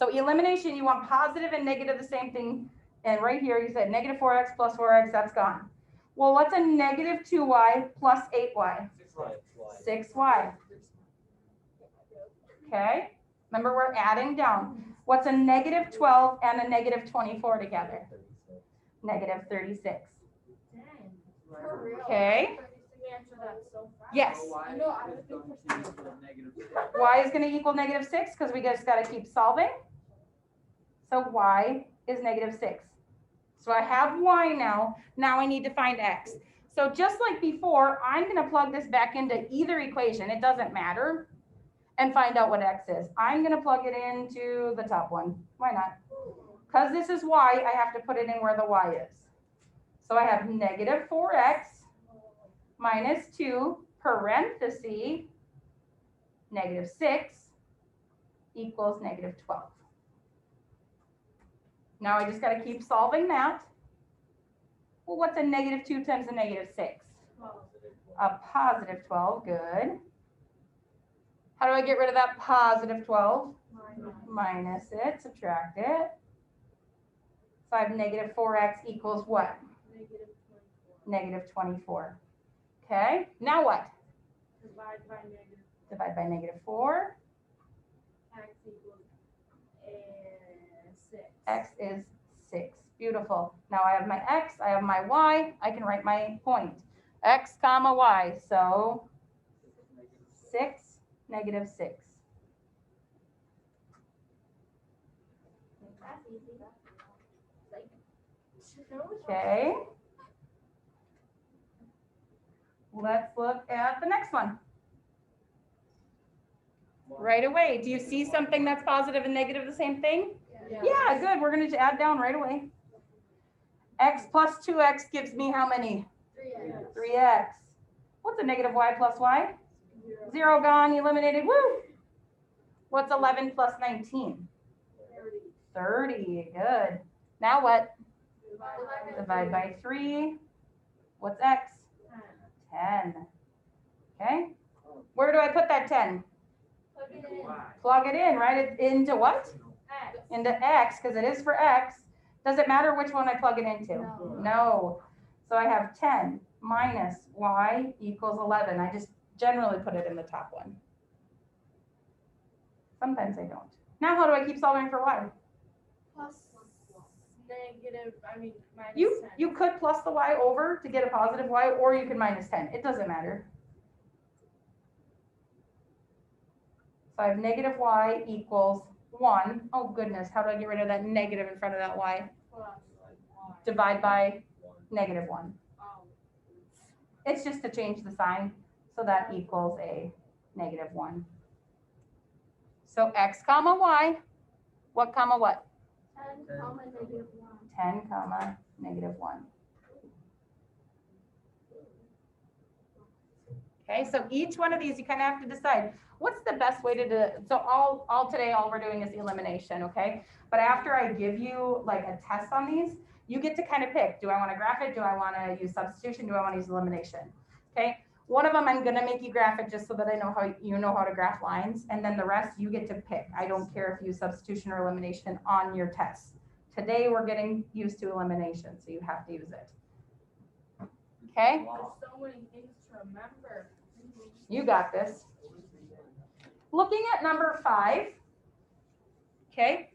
So elimination, you want positive and negative the same thing. And right here, you said negative 4x plus 4x, that's gone. Well, what's a negative 2y plus 8y? 6y. Okay, remember we're adding down. What's a negative 12 and a negative 24 together? Negative 36. Okay. Yes. Y is going to equal negative 6 because we just got to keep solving. So y is negative 6. So I have y now. Now I need to find x. So just like before, I'm going to plug this back into either equation. It doesn't matter. And find out what x is. I'm going to plug it into the top one. Why not? Because this is y, I have to put it in where the y is. So I have negative 4x minus 2 parenthesis negative 6 equals negative 12. Now I just got to keep solving that. Well, what's a negative 2 times a negative 6? A positive 12, good. How do I get rid of that positive 12? Minus it, subtract it. So I have negative 4x equals what? Negative 24. Okay, now what? Divide by negative 4. X equals 6. X is 6. Beautiful. Now I have my x, I have my y. I can write my point. X comma y. So 6, negative 6. Okay. Let's look at the next one. Right away. Do you see something that's positive and negative the same thing? Yeah, good. We're going to add down right away. X plus 2x gives me how many? 3x. What's a negative y plus y? 0 gone, eliminated. Woo! What's 11 plus 19? 30. Good. Now what? Divide by 3. What's x? 10. Okay. Where do I put that 10? Plug it in. Write it into what? X. Into x, because it is for x. Does it matter which one I plug it into? No. So I have 10 minus y equals 11. I just generally put it in the top one. Sometimes I don't. Now how do I keep solving for y? Plus negative, minus 10. You could plus the y over to get a positive y, or you could minus 10. It doesn't matter. So I have negative y equals 1. Oh goodness, how do I get rid of that negative in front of that y? Divide by negative 1. It's just to change the sign. So that equals a negative 1. So x comma y, what comma what? 10 comma negative 1. 10 comma negative 1. Okay, so each one of these you kind of have to decide what's the best way to do it. So all today, all we're doing is elimination, okay? But after I give you like a test on these, you get to kind of pick. Do I want to graph it? Do I want to use substitution? Do I want to use elimination? Okay, one of them I'm going to make you graph it just so that I know how you know how to graph lines. And then the rest you get to pick. I don't care if you use substitution or elimination on your test. Today we're getting used to elimination, so you have to use it. Okay? There's so many things to remember. You got this. Looking at number 5, okay,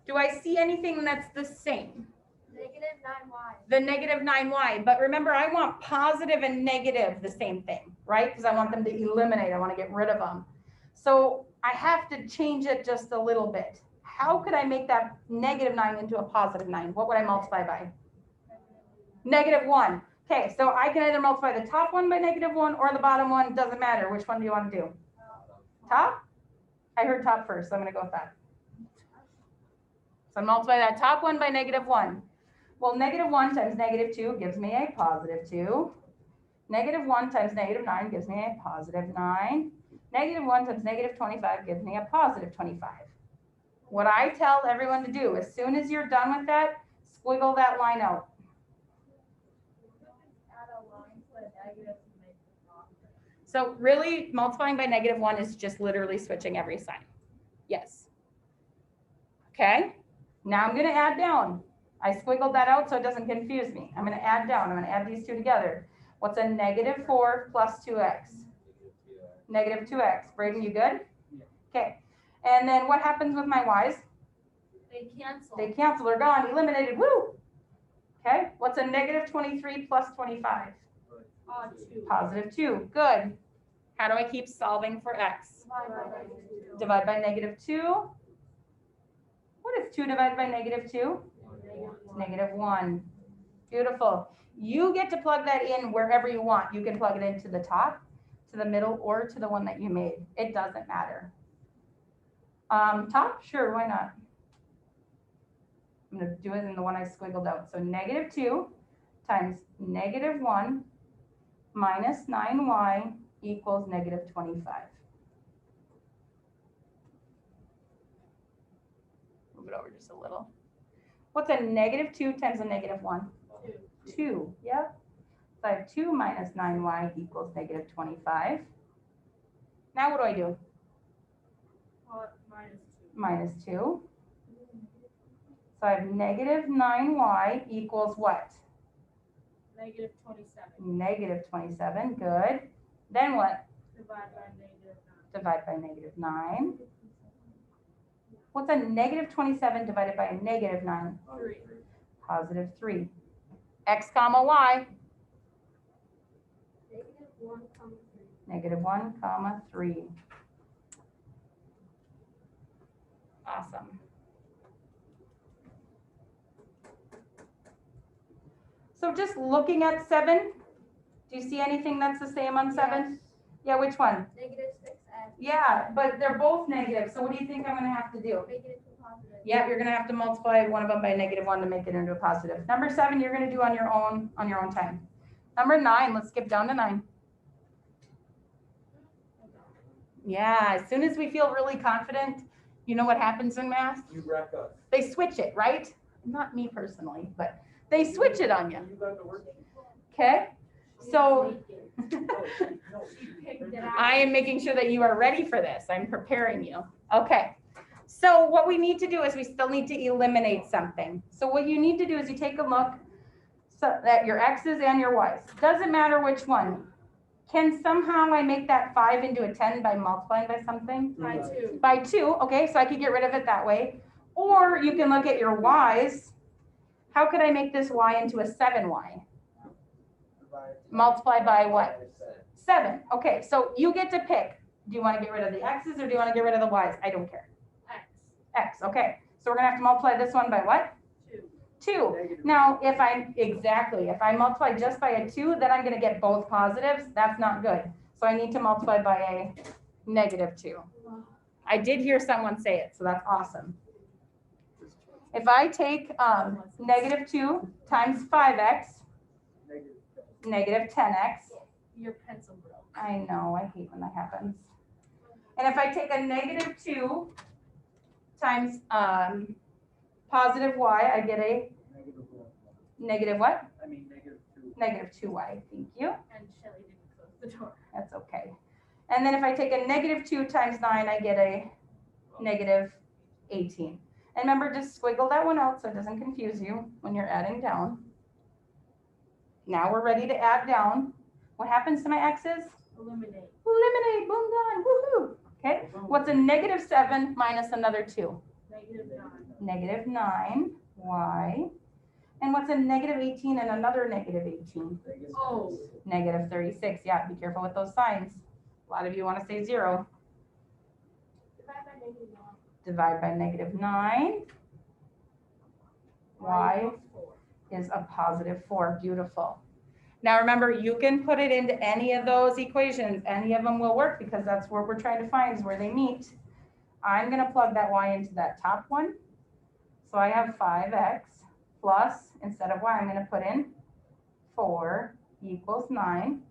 do I see anything that's the same? Negative 9y. The negative 9y, but remember I want positive and negative the same thing, right? Because I want them to eliminate, I want to get rid of them. So I have to change it just a little bit. How could I make that negative 9 into a positive 9? What would I multiply by? Negative 1. Okay, so I can either multiply the top one by negative 1 or the bottom one, doesn't matter. Which one do you want to do? Top? I heard top first, so I'm going to go with that. So multiply that top one by negative 1. Well, negative 1 times negative 2 gives me a positive 2. Negative 1 times negative 9 gives me a positive 9. Negative 1 times negative 25 gives me a positive 25. What I tell everyone to do, as soon as you're done with that, squiggle that line out. So really, multiplying by negative 1 is just literally switching every sign. Yes. Okay, now I'm gonna add down. I squiggled that out so it doesn't confuse me. I'm gonna add down. I'm gonna add these two together. What's a negative 4 plus 2x? Negative 2x. Braden, you good? Okay. And then what happens with my y's? They cancel. They cancel. They're gone. Eliminated. Woo! Okay. What's a negative 23 plus 25? 2. Positive 2. Good. How do I keep solving for x? Divide by negative 2. Divide by negative 2. What is 2 divided by negative 2? Negative 1. Beautiful. You get to plug that in wherever you want. You can plug it into the top, to the middle, or to the one that you made. It doesn't matter. Top? Sure, why not? I'm going to do it in the one I squiggled out. So negative 2 times negative 1 minus 9y equals negative 25. Move it over just a little. What's a negative 2 times a negative 1? 2. Yep. So I have 2 minus 9y equals negative 25. Now what do I do? Minus 2. So I have negative 9y equals what? Negative 27. Negative 27. Good. Then what? Divide by negative 9. Divide by negative 9. What's a negative 27 divided by a negative 9? 3. Positive 3. X comma y. Negative 1, 3. Negative 1 comma 3. Awesome. So just looking at 7, do you see anything that's the same on 7? Yes. Yeah, which one? Negative 6x. Yeah, but they're both negative. So what do you think I'm going to have to do? Make it into positive. Yeah, you're going to have to multiply one of them by negative 1 to make it into a positive. Number 7, you're going to do on your own time. Number 9, let's skip down to 9. Yeah, as soon as we feel really confident, you know what happens in math? You wreck us. They switch it, right? Not me personally, but they switch it on you. You got the work. Okay? So Picked it out. I am making sure that you are ready for this. I'm preparing you. Okay. So what we need to do is we still need to eliminate something. So what you need to do is you take a look so that your x's and your y's. Doesn't matter which one. Can somehow I make that 5 into a 10 by multiplying by something? By 2. By 2, okay, so I could get rid of it that way. Or you can look at your y's. How could I make this y into a 7y? Multiply by what? 7. Okay, so you get to pick. Do you want to get rid of the x's or do you want to get rid of the y's? I don't care. X. X, okay. So we're going to have to multiply this one by what? 2. Now, if I multiply just by a 2, then I'm going to get both positives. That's not good. So I need to multiply by a negative 2. I did hear someone say it, so that's awesome. If I take negative 2 times 5x, negative 10x. Your pencil broke. I know, I hate when that happens. And if I take a negative 2 times positive y, I get a negative what? Negative 2y, thank you. And Shelly didn't close the door. That's okay. And then if I take a negative 2 times 9, I get a negative 18. And remember, just squiggle that one out so it doesn't confuse you when you're adding down. Now we're ready to add down. What happens to my x's? Eliminate. Eliminate, boom, done, woohoo. Okay, what's a negative 7 minus another 2? Negative 9. Negative 9, y. And what's a negative 18 and another negative 18? Oh. Negative 36, yeah, be careful with those signs. A lot of you want to say 0. Divide by negative 9. Divide by negative 9. Y equals 4. is a positive 4, beautiful. Now remember, you can put it into any of those equations. Any of them will work because that's what we're trying to find is where they meet. I'm going to plug that y into that top one. So I have 5x plus, instead of y, I'm going to put in 4 equals 9.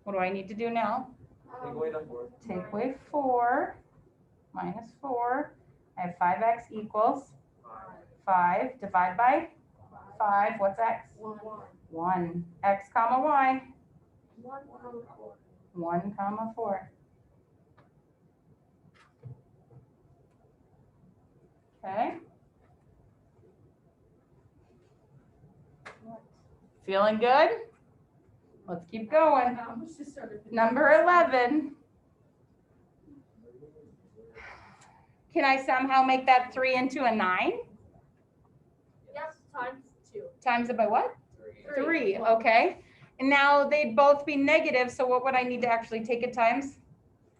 What do I need to do now? Take away the 4. Take away 4 minus 4. I have 5x equals 5. Divide by 5. What's x? 1. 1. X comma y. 1, 4. 1 comma 4. Feeling good? Let's keep going. Number 11. Can I somehow make that 3 into a 9? Yes, times 2. Times it by what? 3, okay. And now they'd both be negative, so what would I need to actually take it times?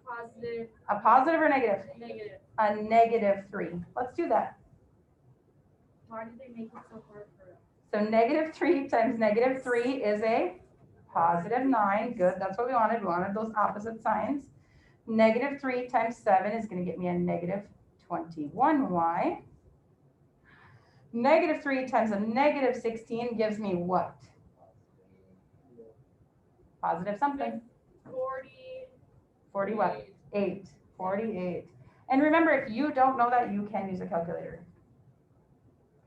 Positive, A positive or negative? negative. A negative 3. Let's do that. Why did they make it so hard for us? So negative 3 times negative 3 is a positive 9. Good, that's what we wanted. We wanted those opposite signs. Negative 3 times 7 is going to get me a negative 21y. Negative 3 times a negative 16 gives me what? Positive something. 40. 40 what? 8. 48. And remember, if you don't know that, you can use a calculator.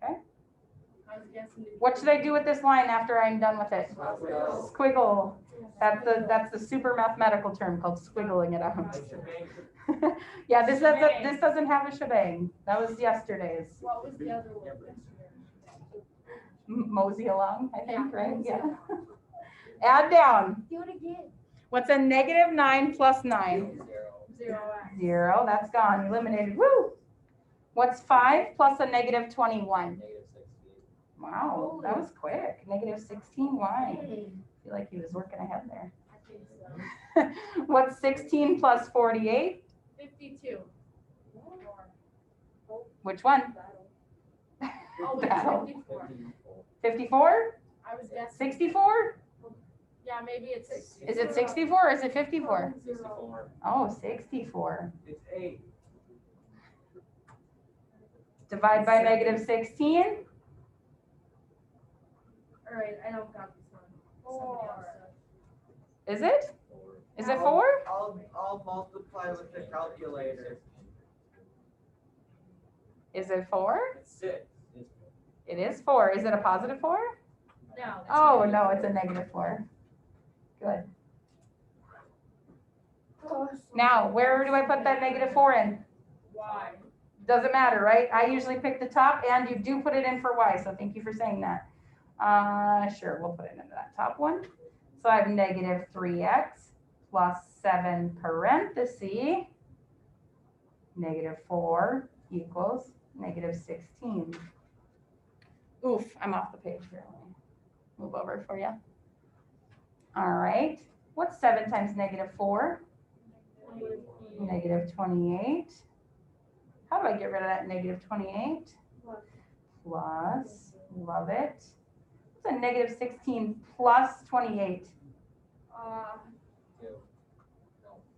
Okay? I was guessing. What should I do with this line after I'm done with it? Squiggle. That's the super mathematical term called squiggling it out. Yeah, this doesn't have a shebang. That was yesterday's. What was the other one? Mosey along, I think, Yeah, right? mosey Yeah. along. Add down. Do it again. What's a negative 9 plus 9? 0. 0. That's gone. Eliminated. Woo! What's 5 plus a negative 21? Wow, that was quick. Negative 16y. I feel like he was working ahead there. I think so. What's 16 plus 48? 52. Which one? Oh, wait, Battle. 54. 54? I was guessing. 64? Yeah, maybe it's. Is it 64 or is it 54? 0. Oh, 64. It's 8. Divide by negative 16. All right, I don't got this one. Somebody else does. Is it? Is it 4? I'll multiply with the calculator. Is it 4? It's 6. It is 4. Is it a positive 4? No. Oh, no, it's a negative 4. Good. Now, where do I put that negative 4 in? Why? Doesn't matter, right? I usually pick the top, and you do put it in for y, so thank you for saying that. Sure, we'll put it into that top one. So I have negative 3x plus 7 parentheses, negative 4 equals negative 16. Oof, I'm off the page here. Let me move over for you. All right. What's 7 times negative 4? Negative 28. How do I get rid of that negative 28? Plus, love it. What's a negative 16 plus 28?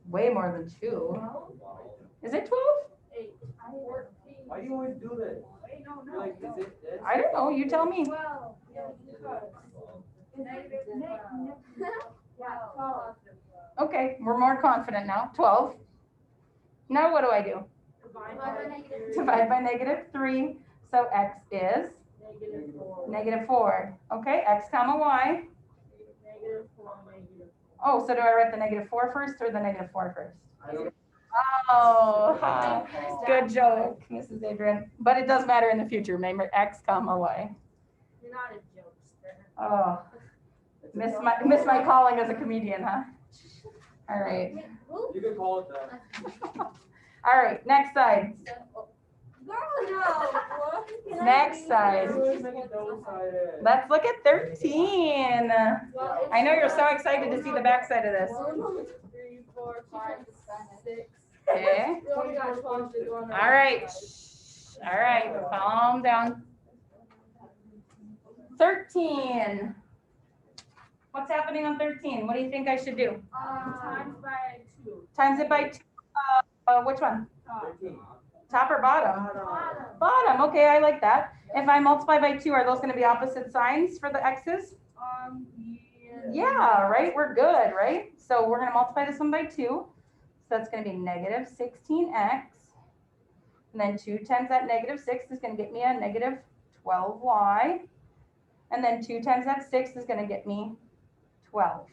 Way more than 2. Is it 12? 8. 14. Why do you always do this? Wait, no, You're like, is it this? I don't know. You tell me. 12. Yeah, because. Negative 12. Okay, we're more confident now. 12. Now what do I do? Divide by negative 3. So x is Negative 4. negative 4. Okay, x comma y. Negative 4, negative. Oh, so do I write the negative 4 first or the negative 4 first? I don't. Oh, good joke, Mrs. Adrian. But it does matter in the future. Remember x comma y. You're not a jokester. Oh, miss my calling as a comedian, huh? All right. You can call it that. All right, next side. Next side. Let's look at 13. I know you're so excited to see the back side of this. 1, 2, 3, 4, 5, 6. Okay. We only got 12 to go on. All right. All right. Calm down. 13. What's happening on 13? What do you think I should do? Times by 2. Times it by 2. Which one? 13. Top or bottom? Bottom. Okay, I like that. If I multiply by 2, are those going to be opposite signs for the x's? Yeah, right? We're good, right? So we're going to multiply this one by 2. So that's going to be negative 16x. And then 2 times that negative 6 is going to get me a negative 12y. And then 2 times that 6 is going to get me 12.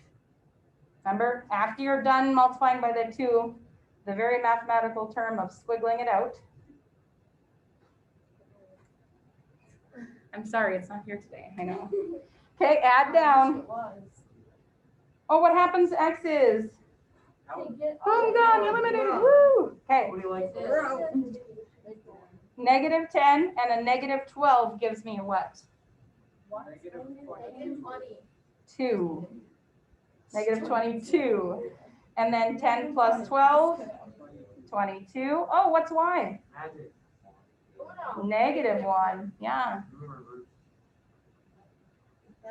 Remember, after you're done multiplying by the 2, the very mathematical term of squiggling it out. I'm sorry, it's not here today, I know. Okay, add down. Oh, what happens to X is? Boom, done, eliminated, woo. Okay, What do you like? negative 10 and a negative 12 gives me what? Negative 20. 2. Negative 22. And then 10 plus 12, 22. Oh, what's Y? Magic. Negative 1, yeah.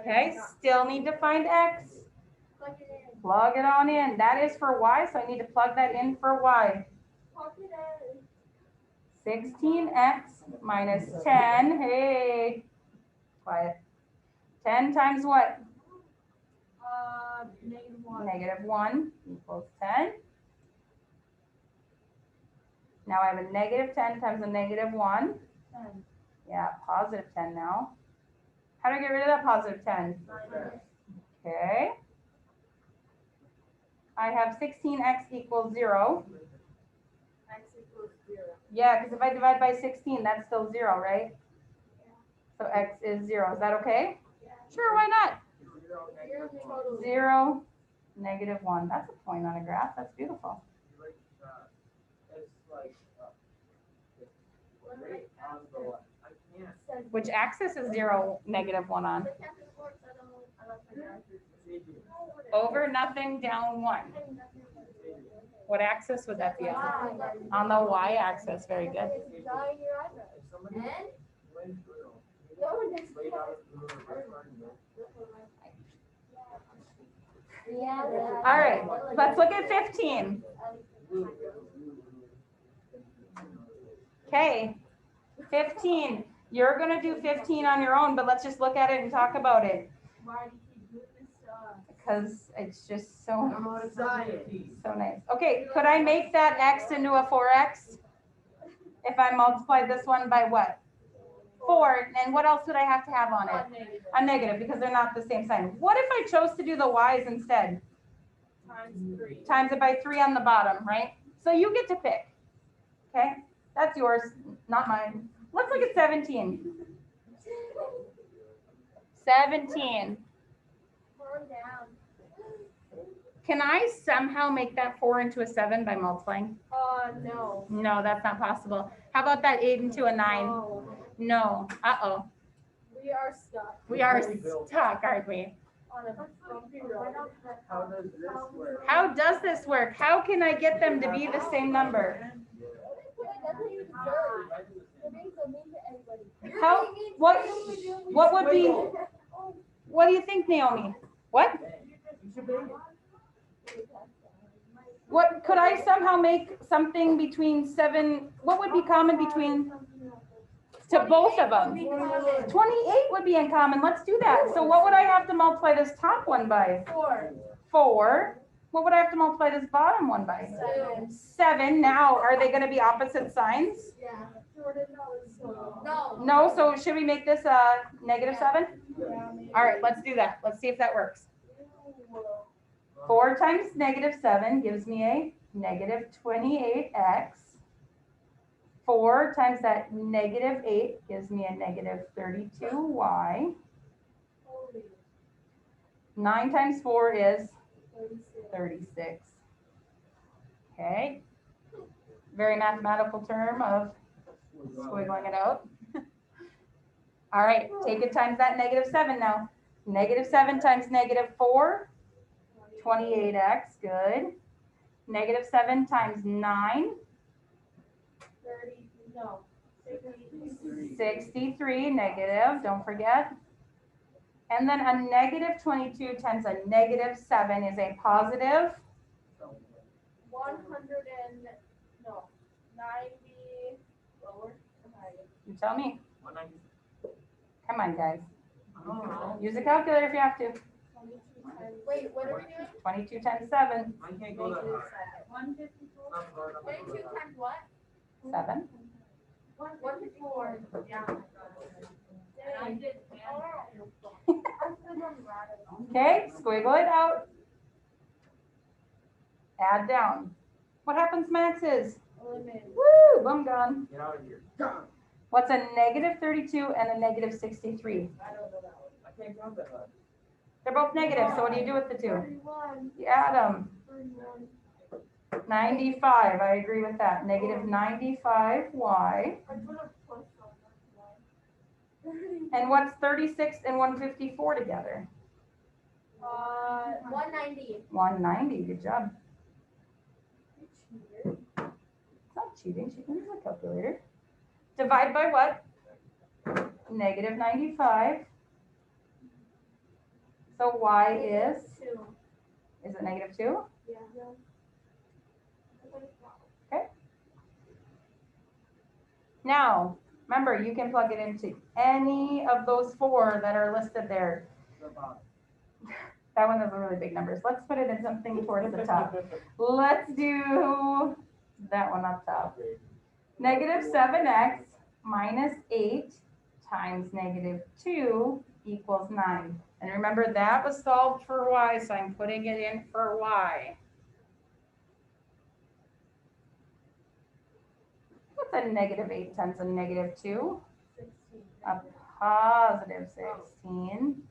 Okay, still need to find X. Plug it on in. That is for Y, so I need to plug that in for Y. 16x minus 10, hey, quiet. 10 times what? Negative 1 equals 10. Now I have a negative 10 times a negative 1. Yeah, positive 10 now. How do I get rid of that positive 10? Okay. I have 16x equals 0. Yeah, because if I divide by 16, that's still 0, right? So x is 0. Is that okay? Sure, why not? 0, negative 1. That's a point on a graph. That's beautiful. Which axis is 0, negative 1 on? Over nothing, down 1. What axis would that be on? On the y-axis. Very good. All right, let's look at 15. Okay, 15. You're going to do 15 on your own, but let's just look at it and talk about it. Because it's just so nice. Okay, could I make that x into a 4x? If I multiply this one by what? 4, and what else would I have to have on it? A negative, because they're not the same sign. What if I chose to do the y's instead? Times it by 3 on the bottom, right? So you get to pick. Okay, that's yours, not mine. Let's look at 17. 17. Can I somehow make that 4 into a 7 by multiplying? No. No, that's not possible. How about that 8 into a 9? No. Uh-oh. We are stuck. We are stuck, aren't we? On a bumpy road. How does this work? How does this work? How can I get them to be the same number? How, what would be, what do you think, Naomi? What? What, could I somehow make something between 7, what would be common between, to both of them? 28 would be in common. Let's do that. So what would I have to multiply this top one by? 4. What would I have to multiply this bottom one by? 7. Now, are they going to be opposite signs? Yeah. No, so should we make this a negative 7? All right, let's do that. Let's see if that works. 4 times negative 7 gives me a negative 28x. 4 times that negative 8 gives me a negative 32y. 9 times 4 is 36. Okay. Very mathematical term of squiggling it out. All right, take it times that negative 7 now. Negative 7 times negative 4, 28x, good. Negative 7 times 9, 63, negative, don't forget. And then a negative 22 times a negative 7 is a positive 90. Lower. You tell me. 190. Come on, guys. Use a calculator if you have to. Wait, what are we doing? 22 times 7. I can't go that high. 154. 22 times what? 7. 154. Yeah. I did. Okay, squiggle it out. Add down. What happens, Max, is? Woo, boom, gone. Get out of here. What's a negative 32 and a negative 63? I can't count that high. They're both negative, so what do you do with the two? 31. You add them. 31. 95, I agree with that. Negative 95y. I put a plus on that. And what's 36 and 154 together? 190. 190, good job. It's not cheating, she can use a calculator. Divide by what? Negative 95. So y is 2. it negative 2? Yeah. Okay. Now, remember, you can plug it into any of those four that are listed there. That one has really big numbers. Let's put it in something towards the top. Let's do that one up top. Negative 7x minus 8 times negative 2 equals 9. And remember, that was solved for y, so I'm putting it in for y. What's a negative 8 times a negative 2? 16. A positive 16.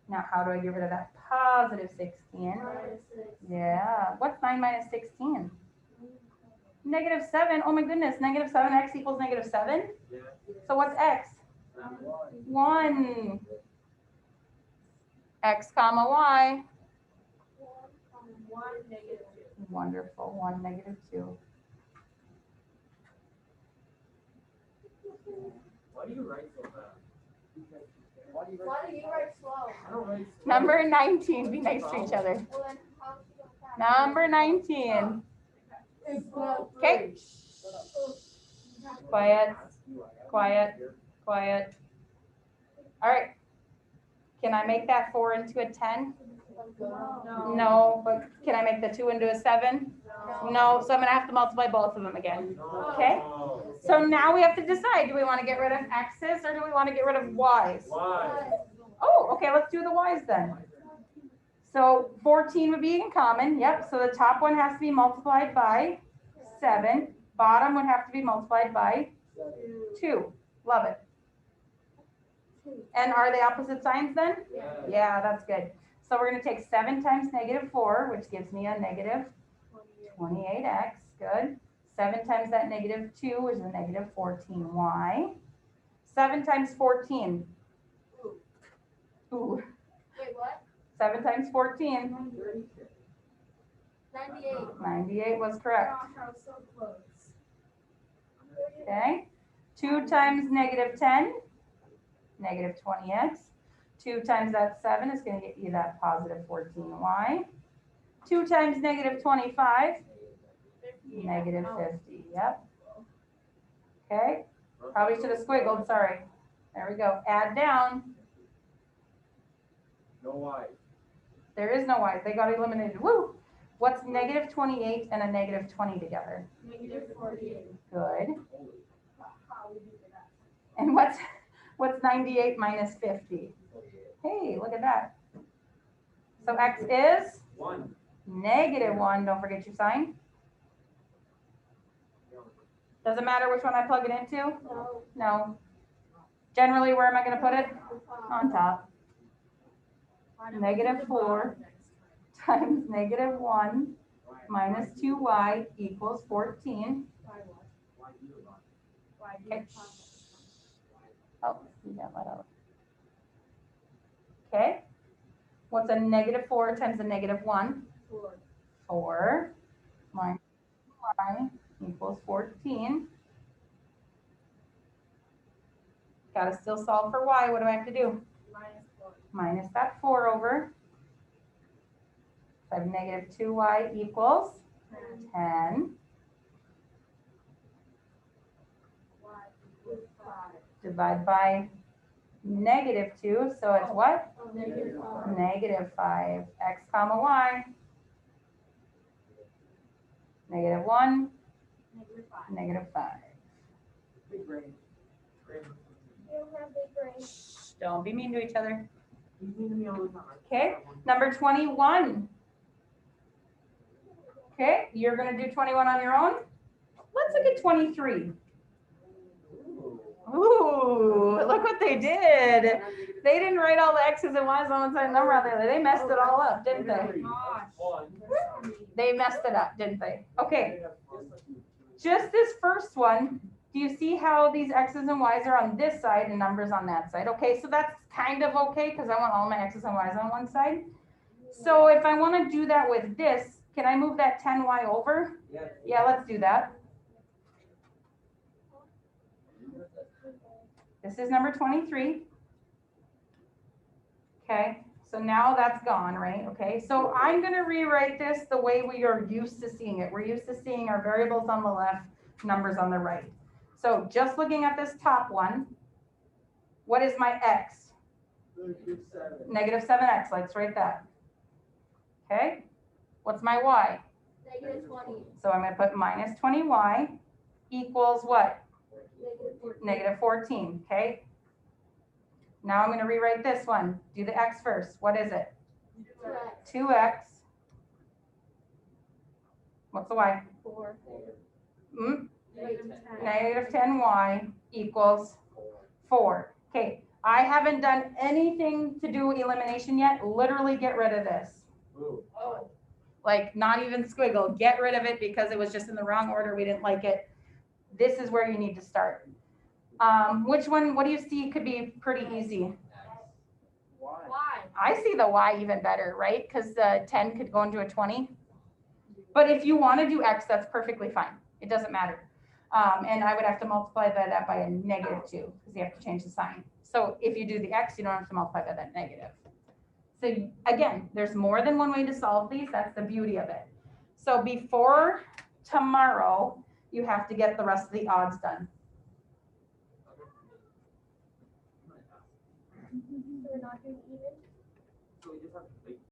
Now, how do I get rid of that positive 16? Minus 6. Yeah. What's 9 minus 16? Negative 7. Oh my goodness. Negative 7x equals negative 7? Yeah. So what's x? 1. X comma y. 1, negative 2. Wonderful. 1, negative 2. Why do you write so fast? Why do you Why do you write slow? I don't write slow. Number 19. Be nice to each other. Well, then how do you go fast? Number 19. It's slow. Okay. Quiet. Quiet. Quiet. All right. Can I make that 4 into a 10? No. No, but can I make the 2 into a 7? No, so I'm gonna have to multiply both of them again. Okay. So now we have to decide, do we want to get rid of x's or do we want to get rid of y's? Why? Oh, okay, let's do the y's then. So 14 would be in common, yep, so the top one has to be multiplied by 7. Bottom would have to be multiplied by 2. Love it. And are they opposite signs then? Yeah, that's good. So we're going to take 7 times negative 4, which gives me a negative 28x. Good. 7 times that negative 2 is a negative 14y. 7 times 14. Ooh. Wait, what? 7 times 14. 98. 98 was correct. Gosh, I was so close. Okay. 2 times negative 10. Negative 20x. 2 times that 7 is going to get you that positive 14y. 2 times negative 25. Negative 50. Yep. Okay. Probably should have squiggled. Sorry. There we go. Add down. No why. There is no y. They got eliminated. Woo! What's negative 28 and a negative 20 together? Negative 48. Good. How would you do that? And what's 98 minus 50? Hey, look at that. So x is 1. negative 1. Don't forget your sign. Doesn't matter which one I plug it into? No. No. Generally, where am I going to put it? On top. Negative 4 times negative 1 minus 2y equals 14. Okay. Oh, you got that out. Okay. What's a negative 4 times a negative 1? 4 minus y equals 14. Got to still solve for y. What do I have to do? Minus that 4 over. So I have negative 2y equals 10. Divide by negative 2. So it's what? Negative 5. Negative 5. X comma y. Negative 1. Negative 5. Negative 5. Big brain. You don't have big brain. Shh, don't be mean to each other. You mean to me all the time. Okay. Number 21. Okay. You're going to do 21 on your own. Let's look at 23. Ooh. Ooh, look what they did. They didn't write all the X's and Y's on one side and number on the other. They messed it all up, didn't they? They messed it up, didn't they? Okay, just this first one, do you see how these X's and Y's are on this side and numbers on that side? Okay, so that's kind of okay because I want all my X's and Y's on one side. So if I want to do that with this, can I move that 10Y over? Yeah, let's do that. This is number 23. Okay, so now that's gone, right? Okay, so I'm going to rewrite this the way we are used to seeing it. We're used to seeing our variables on the left, numbers on the right. So just looking at this top one, what is my X? Negative 7X, let's write that. Okay, what's my Y? Negative 20. So I'm going to put minus 20Y equals what? Negative 14, okay? Now I'm going to rewrite this one. Do the X first. What is it? 2X. What's the Y? 4. Negative 10Y equals 4. Okay, I haven't done anything to do elimination yet. Literally get rid of this. Like not even squiggle. Get rid of it because it was just in the wrong order. We didn't like it. This is where you need to start. Which one, what do you see could be pretty easy? Why? I see the Y even better, right? Because the 10 could go into a 20. But if you want to do X, that's perfectly fine. It doesn't matter. And I would have to multiply that by a negative 2 because you have to change the sign. So if you do the X, you don't have to multiply by that negative. So again, there's more than one way to solve these. That's the beauty of it. So before tomorrow, you have to get the rest of the odds done. We're not doing even? So we just have to